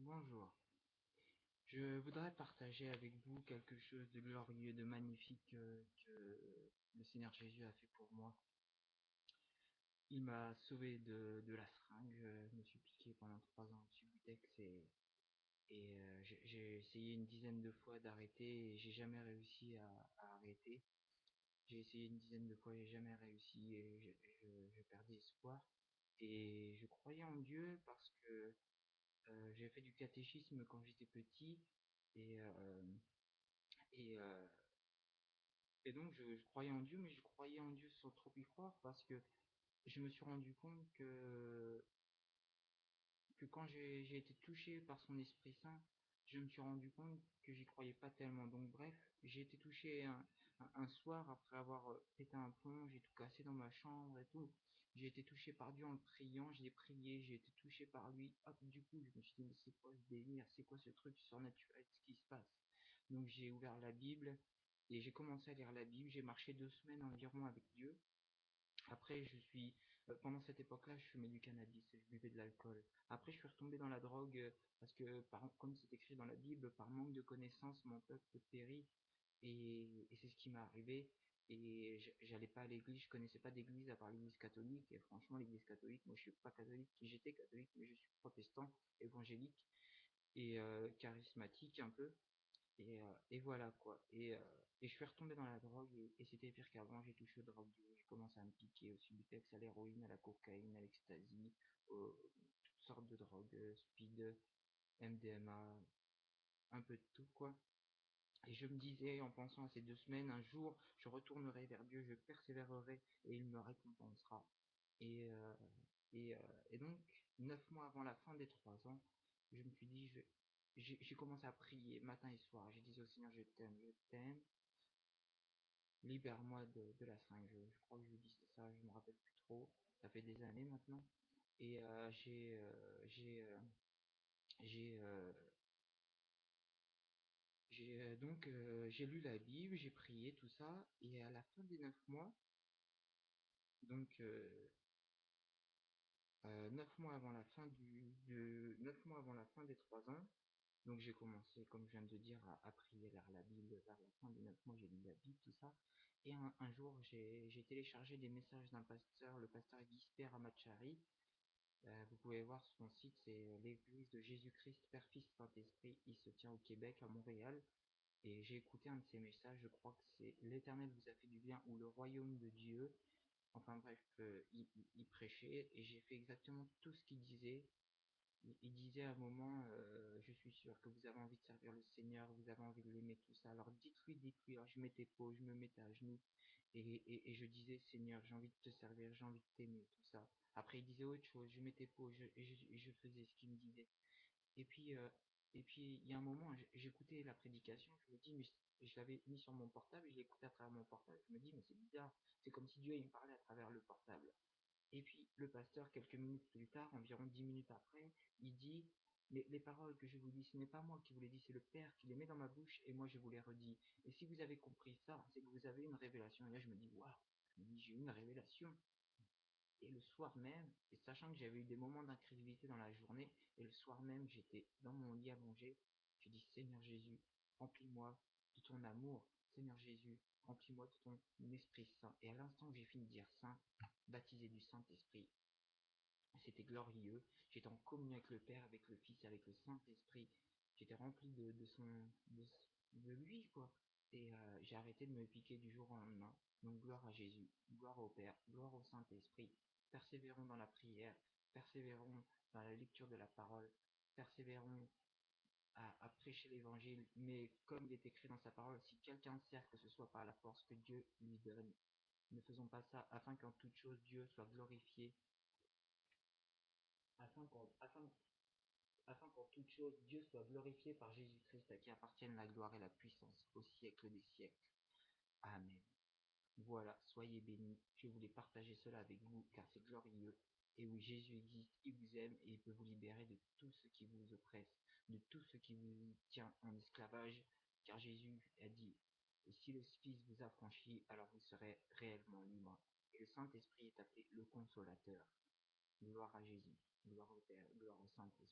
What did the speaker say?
Bonjour. Je voudrais partager avec vous quelque chose de glorieux, de magnifique que le Seigneur Jésus a fait pour moi. Il m'a sauvé de la seringue. Je me suis piqué pendant 3 ans au Subutex et j'ai essayé une dizaine de fois d'arrêter et j'ai jamais réussi à arrêter. J'ai essayé une dizaine de fois, j'ai jamais réussi et je perdais espoir. Et je croyais en Dieu parce que j'ai fait du catéchisme quand j'étais petit et Et, euh, et donc je croyais en Dieu, mais je croyais en Dieu sans trop y croire parce que je me suis rendu compte que quand j'ai été touché par son Esprit Saint, je me suis rendu compte que j'y croyais pas tellement. Donc bref, j'ai été touché un soir après avoir pété un plomb, j'ai tout cassé dans ma chambre et tout. J'ai été touché par Dieu en le priant, je l'ai prié, j'ai été touché par lui. Hop, du coup, je me suis dit, mais c'est quoi ce délire, c'est quoi ce truc surnaturel, ce qui se passe? Donc j'ai ouvert la Bible et j'ai commencé à lire la Bible. J'ai marché 2 semaines environ avec Dieu. Après, pendant cette époque-là, je fumais du cannabis, je buvais de l'alcool. Après, je suis retombé dans la drogue parce que, comme c'est écrit dans la Bible, par manque de connaissances, mon peuple périt. Et c'est ce qui m'est arrivé. Et j'allais pas à l'église, je connaissais pas d'église à part l'église catholique. Et franchement, l'église catholique, moi je suis pas catholique, j'étais catholique, mais je suis protestant, évangélique et charismatique un peu. Et voilà quoi. Et je suis retombé dans la drogue et c'était pire qu'avant. J'ai touché aux drogues dures, j'ai commencé à me piquer au Subutex, à l'héroïne, à la cocaïne, à l'ecstasy, toutes sortes de drogues, speed, MDMA, un peu de tout quoi. Et je me disais en pensant à ces 2 semaines, un jour je retournerai vers Dieu, je persévérerai et il me récompensera. Et, euh, et donc, 9 mois avant la fin des 3 ans, je me suis dit, j'ai commencé à prier matin et soir. J'ai dit au Seigneur, je t'aime, libère-moi de la seringue. Je crois que je lui dis ça, je me rappelle plus trop. Ça fait des années maintenant. Et j'ai, euh, j'ai lu la Bible, j'ai prié tout ça. Et à la fin des 9 mois, donc 9 mois avant la fin 9 mois avant la fin des 3 ans. Donc j'ai commencé, comme je viens de dire, à prier vers la Bible, vers la fin des 9 mois, j'ai lu la Bible, tout ça. Et un jour, j'ai téléchargé des messages d'un pasteur, le pasteur Guy Ramachari. Vous pouvez voir son site, c'est l'église de Jésus-Christ, Père, Fils, Saint-Esprit. Il se tient au Québec, à Montréal. Et j'ai écouté un de ses messages, je crois que c'est l'Éternel vous a fait du bien ou le royaume de Dieu. Enfin bref, il prêchait et j'ai fait exactement tout ce qu'il disait. Il disait à un moment, je suis sûr que vous avez envie de servir le Seigneur, vous avez envie de l'aimer, tout ça. Alors dites-lui, dites-lui. Alors je mettais pause, je me mettais à genoux et je disais, Seigneur, j'ai envie de te servir, j'ai envie de t'aimer, tout ça. Après il disait autre chose, je mettais pause et je faisais ce qu'il me disait. Et puis, euh, et puis il y a un moment, j'écoutais la prédication, je me dis, mais je l'avais mis sur mon portable et je l'écoutais à travers mon portable. Je me dis, mais c'est bizarre, c'est comme si Dieu il me parlait à travers le portable. Et puis le pasteur, quelques minutes plus tard, environ 10 minutes après, il dit, les paroles que je vous dis, ce n'est pas moi qui vous les dis, c'est le Père qui les met dans ma bouche et moi je vous les redis. Et si vous avez compris ça, c'est que vous avez une révélation. Et là je me dis, waouh, j'ai eu une révélation. Et le soir même, et sachant que j'avais eu des moments d'incrédulité dans la journée, et le soir même j'étais dans mon lit allongé, j'ai dit, Seigneur Jésus, remplis-moi de ton amour. Seigneur Jésus, remplis-moi de ton Esprit Saint. Et à l'instant où j'ai fini de dire Saint, baptisé du Saint-Esprit, c'était glorieux. J'étais en communion avec le Père, avec le Fils, avec le Saint-Esprit. J'étais rempli de lui, quoi. Et j'ai arrêté de me piquer du jour au lendemain. Donc gloire à Jésus, gloire au Père, gloire au Saint-Esprit. Persévérons dans la prière, persévérons dans la lecture de la parole, persévérons à prêcher l'évangile, mais comme il est écrit dans sa parole, si quelqu'un sert, que ce soit par la force que Dieu lui donne, ne faisons pas ça afin qu'en toute chose Dieu soit glorifié, afin qu'en afin afin qu'en toute chose Dieu soit glorifié par Jésus-Christ, à qui appartiennent la gloire et la puissance au siècle des siècles. Amen. Voilà, soyez bénis. Je voulais partager cela avec vous, car c'est glorieux. Et oui, Jésus existe, il vous aime et il peut vous libérer de tout ce qui vous oppresse, de tout ce qui vous tient en esclavage, car Jésus a dit, et si le Fils vous a franchi, alors vous serez réellement libre. Et le Saint-Esprit est appelé le Consolateur. Gloire à Jésus, gloire au Père, gloire au Saint-Esprit.